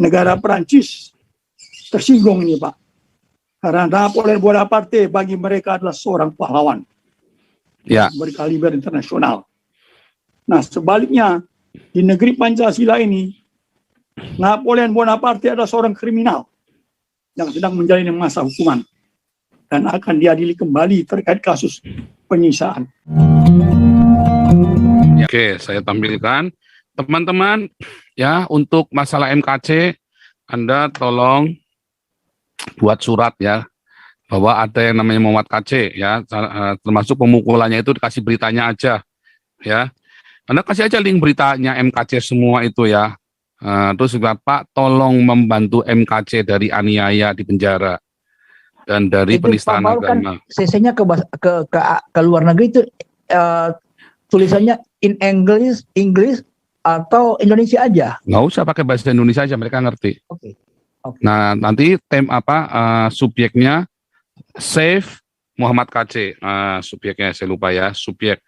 negara Perancis tersinggung ini Pak. Karena Napoleon Bonaparte bagi mereka adalah seorang pahlawan. Ya. Berkaliber internasional. Nah sebaliknya di negeri Pancasila ini Napoleon Bonaparte adalah seorang kriminal yang sedang menjalani masa hukuman dan akan diadili kembali terkait kasus penyiksaan. Oke, saya tampilkan teman-teman ya, untuk masalah MKC Anda tolong buat surat ya, bahwa ada yang namanya memuat KC ya, termasuk pemukulannya itu dikasih beritanya aja ya. Anda kasih aja link beritanya MKC semua itu ya. Terus Bapak tolong membantu MKC dari aniaya di penjara dan dari penistaan agama. Kan CC-nya ke luar negeri itu tulisannya in English atau Indonesia aja. Nggak usah pakai bahasa Indonesia aja, mereka ngerti. Oke. Nah nanti subjeknya Save Muhammad KC. Subjeknya saya lupa ya, subjek.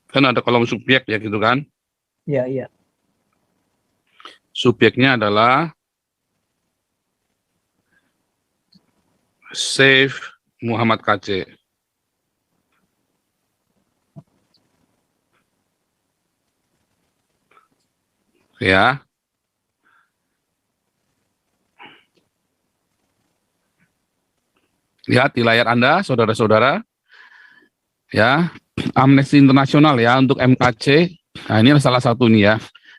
Kan ada kolom subjek ya gitu kan? Iya. Subjeknya adalah Save Muhammad KC. Ya. Lihat di layar Anda, saudara-saudara. Ya, Amnesty Internasional ya untuk MKC. Nah, ini salah satu nih ya.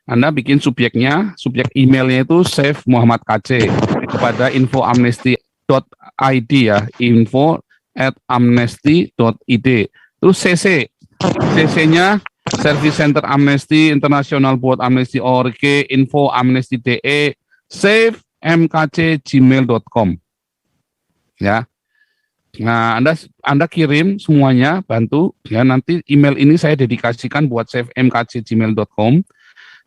Anda bikin subjeknya, subjek emailnya itu Save Muhammad KC kepada info.amnesty.id ya, info@amnesty.id. Terus CC-nya Service Center Amnesty International Board Amnesty ORG, info amnesty.de, save mkc@gmail.com. Ya. Nah, Anda kirim semuanya, bantu ya, nanti email ini saya dedikasikan buat save mkc@gmail.com.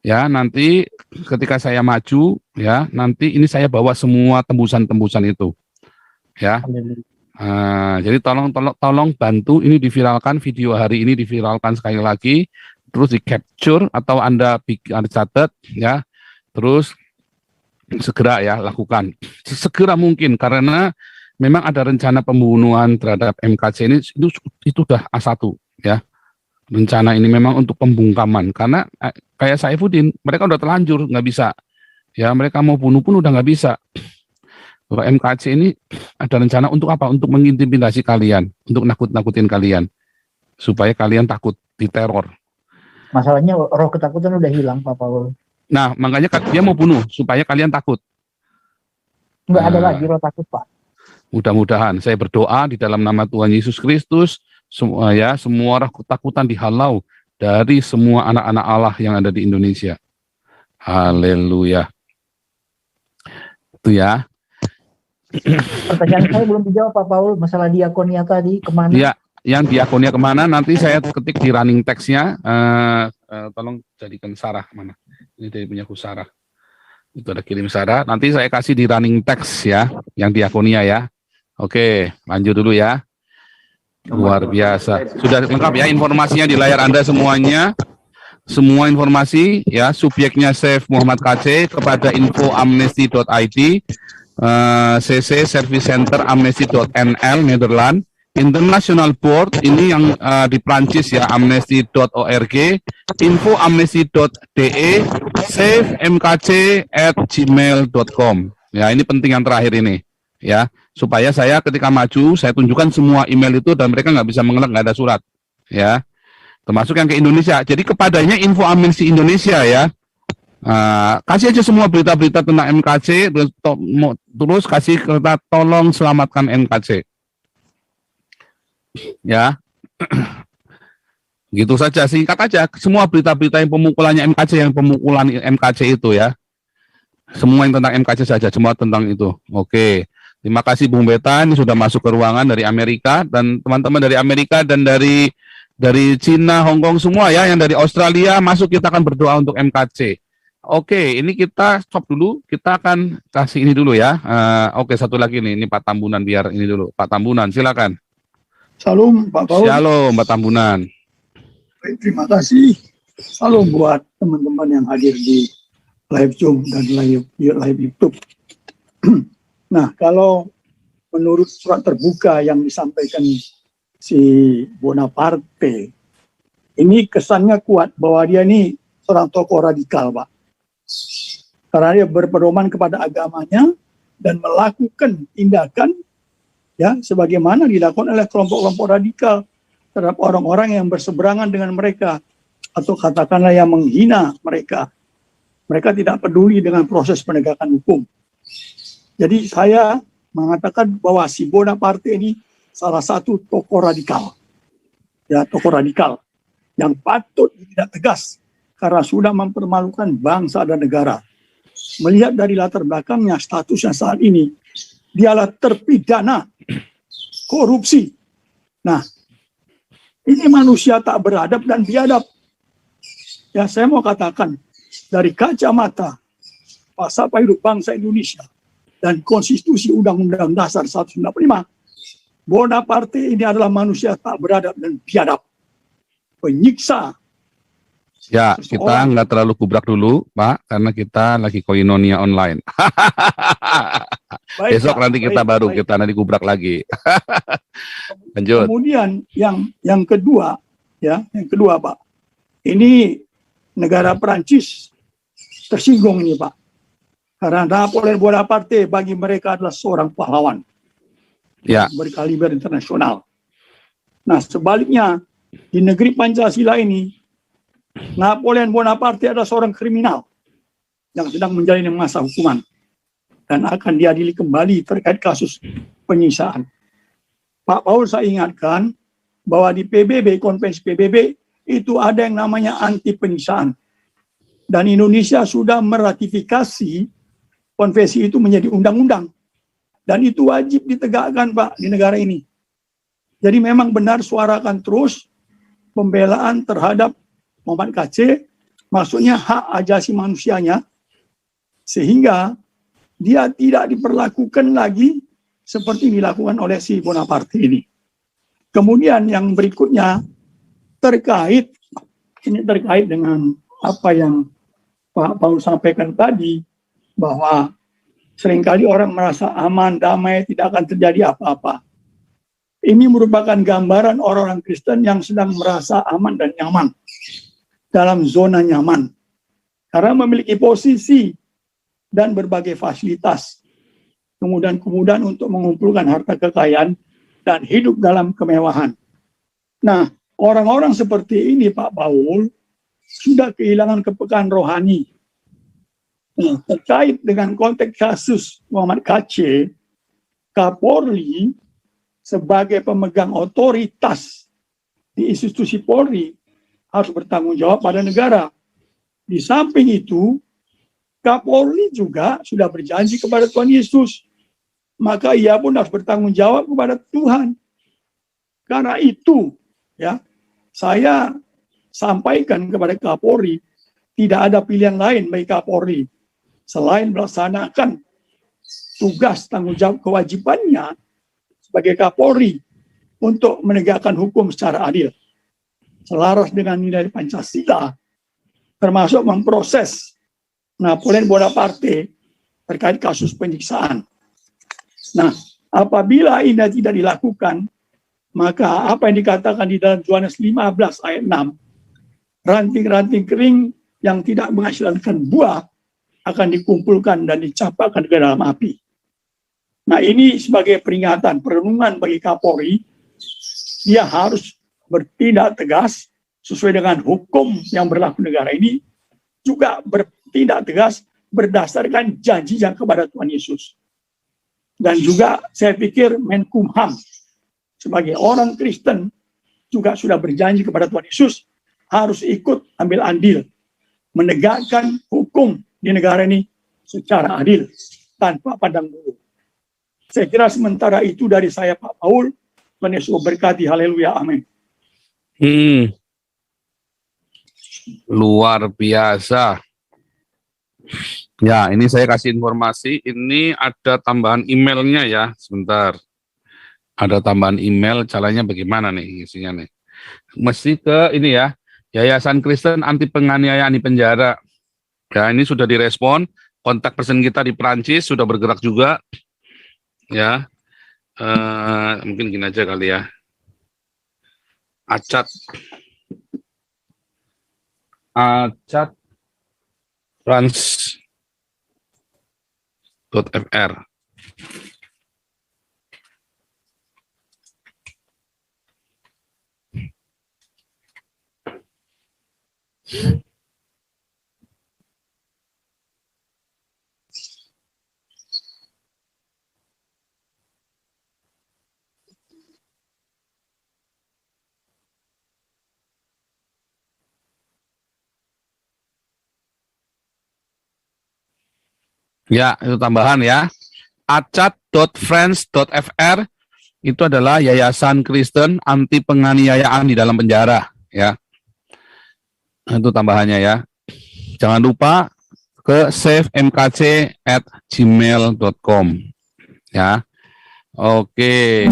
Ya, nanti ketika saya maju ya, nanti ini saya bawa semua tembusan-tembusan itu. Ya. Jadi tolong bantu ini diviralkan, video hari ini diviralkan sekali lagi, terus di capture atau Anda catat ya, terus segera ya lakukan segera mungkin, karena memang ada rencana pembunuhan terhadap MKC ini, itu sudah A1 ya. Rencana ini memang untuk pembungkaman, karena kayak Saifuddin, mereka udah terlanjur nggak bisa ya, mereka mau bunuh pun udah nggak bisa. Bahwa MKC ini ada rencana untuk apa? Untuk mengintimidasi kalian, untuk nakut-nakutin kalian, supaya kalian takut, diteror. Masalahnya roh ketakutan udah hilang, Pak Paul. Nah, makanya dia mau bunuh, supaya kalian takut. Nggak ada lagi roh takut, Pak. Mudah-mudahan, saya berdoa di dalam nama Tuhan Yesus Kristus, semua roh ketakutan dihalau dari semua anak-anak Allah yang ada di Indonesia. Haleluya. Itu ya. Pertanyaan saya belum dijawab, Pak Paul, masalah diakonia tadi kemana? Ya, yang diakonia kemana nanti saya ketik di running text-nya. Tolong jadikan Sarah mana? Ini dari punyaku Sarah. Itu ada kirim Sarah. Nanti saya kasih di running text ya, yang diakonia ya. Oke, lanjut dulu ya. Luar biasa. Sudah lengkap ya informasinya di layar Anda semuanya. Semua informasi ya, subjeknya Save Muhammad KC kepada info.amnesty.id. CC Service Center Amnesty.nl Netherlands, International Board ini yang di Prancis ya, amnesty.org, info amnesty.de, save mkc@gmail.com. Ya, ini penting yang terakhir ini ya, supaya saya ketika maju saya tunjukkan semua email itu dan mereka nggak bisa mengelak, nggak ada surat ya, termasuk yang ke Indonesia. Jadi kepadanya info Amnesty Indonesia ya. Kasih aja semua berita-berita tentang MKC, terus kasih kata tolong selamatkan MKC ya. Gitu saja, singkat aja semua berita-berita yang pemukulannya MKC, yang pemukulan MKC itu ya, semua yang tentang MKC saja, semua tentang itu. Oke, terima kasih Bung Beta, ini sudah masuk ke ruangan dari Amerika, dan teman-teman dari Amerika dan dari Cina, Hong Kong semua ya, yang dari Australia masuk, kita akan berdoa untuk MKC. Oke, ini kita stop dulu. Kita akan kasih ini dulu ya. Oke, satu lagi nih. Ini Pak Tambunan, biar ini dulu. Pak Tambunan, silakan. Salam Pak Paul. Shalom, Pak Tambunan. Baik, terima kasih. Salam buat teman-teman yang hadir di live Zoom dan live YouTube. Nah, kalau menurut surat terbuka yang disampaikan si Bonaparte, ini kesannya kuat bahwa dia ini seorang tokoh radikal, Pak. Karena dia berpedoman kepada agamanya dan melakukan tindakan ya sebagaimana dilakukan oleh kelompok-kelompok radikal terhadap orang-orang yang berseberangan dengan mereka atau katakanlah yang menghina mereka. Mereka tidak peduli dengan proses penegakan hukum. Jadi saya mengatakan bahwa si Bonaparte ini salah satu tokoh radikal. Ya, tokoh radikal yang patut tidak tegas karena sudah mempermalukan bangsa dan negara. Melihat dari latar belakangnya, statusnya saat ini, dialah terpidana korupsi. Nah, ini manusia tak beradab dan biadab. Ya, saya mau katakan, dari kacamata Pasal Hidup Bangsa Indonesia dan Konstitusi Undang-Undang Dasar 1945, Bonaparte ini adalah manusia tak beradab dan biadab. Penyiksa. Ya, kita nggak terlalu kubrak dulu, Pak, karena kita lagi koinonia online. Baik, Besok Pak. nanti kita kita nanti kubrak lagi. Lanjut. Kemudian yang kedua, ya, yang kedua, Pak. Ini negara Perancis tersinggung ini, Pak. Karena Napoleon Bonaparte bagi mereka adalah seorang pahlawan. Ya. Berkaliber internasional. Nah, sebaliknya di negeri Pancasila ini Napoleon Bonaparte adalah seorang kriminal yang sedang menjalani masa hukuman dan akan diadili kembali terkait kasus penyiksaan. Pak Paul, saya ingatkan bahwa di PBB, konvensi PBB itu ada yang namanya anti penyiksaan. Dan Indonesia sudah meratifikasi konvensi itu menjadi undang-undang. Dan itu wajib ditegakkan, Pak, di negara ini. Jadi memang benar suarakan terus pembelaan terhadap Muhammad KC, maksudnya hak ajasi manusianya, sehingga dia tidak diperlakukan lagi seperti dilakukan oleh si Bonaparte ini. Kemudian yang berikutnya terkait dengan apa yang Pak Paul sampaikan tadi, bahwa seringkali orang merasa aman, damai, tidak akan terjadi apa-apa. Ini merupakan gambaran orang-orang Kristen yang sedang merasa aman dan nyaman dalam zona nyaman karena memiliki posisi dan berbagai fasilitas, kemudahan untuk mengumpulkan harta kekayaan dan hidup dalam kemewahan. Nah, orang-orang seperti ini, Pak Paul, sudah kehilangan kepekaan rohani. Nah, terkait dengan konteks kasus Muhammad KC, Kapolri sebagai pemegang otoritas di institusi Polri harus bertanggung jawab pada negara. Di samping itu, Kapolri juga sudah berjanji kepada Tuhan Yesus. Maka ia pun harus bertanggung jawab kepada Tuhan. Karena itu, ya, saya sampaikan kepada Kapolri, tidak ada pilihan lain bagi Kapolri selain melaksanakan tugas tanggung jawab kewajibannya sebagai Kapolri untuk menegakkan hukum secara adil, selaras dengan nilai Pancasila, termasuk memproses Napoleon Bonaparte terkait kasus penyiksaan. Nah, apabila ini tidak dilakukan, maka apa yang dikatakan di dalam Yohanes 15 ayat 6, ranting-ranting kering yang tidak menghasilkan buah akan dikumpulkan dan dicampakkan ke dalam api. Nah, ini sebagai peringatan, perenungan bagi Kapolri, dia harus bertindak tegas sesuai dengan hukum yang berlaku negara ini, juga bertindak tegas berdasarkan janjinya kepada Tuhan Yesus. Dan juga saya pikir Menkumham sebagai orang Kristen juga sudah berjanji kepada Tuhan Yesus harus ikut ambil andil menegakkan hukum di negara ini secara adil tanpa pandang bulu. Saya kira sementara itu dari saya, Pak Paul. Tuhan Yesus berkati. Haleluya. Amin. Luar biasa. Ya, ini saya kasih informasi. Ini ada tambahan emailnya ya. Sebentar. Ada tambahan email. Caranya bagaimana nih isinya nih? Mesti ke ini ya. Yayasan Kristen Anti Penganiayaan di Penjara. Ya, ini sudah direspon. Kontak person kita di Perancis sudah bergerak juga. Ya, mungkin gini aja kali ya. Acat France.fr. Ya, itu tambahan ya. acat.friends.fr itu adalah Yayasan Kristen Anti Penganiayaan di dalam penjara ya. Itu tambahannya ya. Jangan lupa ke savemkc@gmail.com ya. Oke.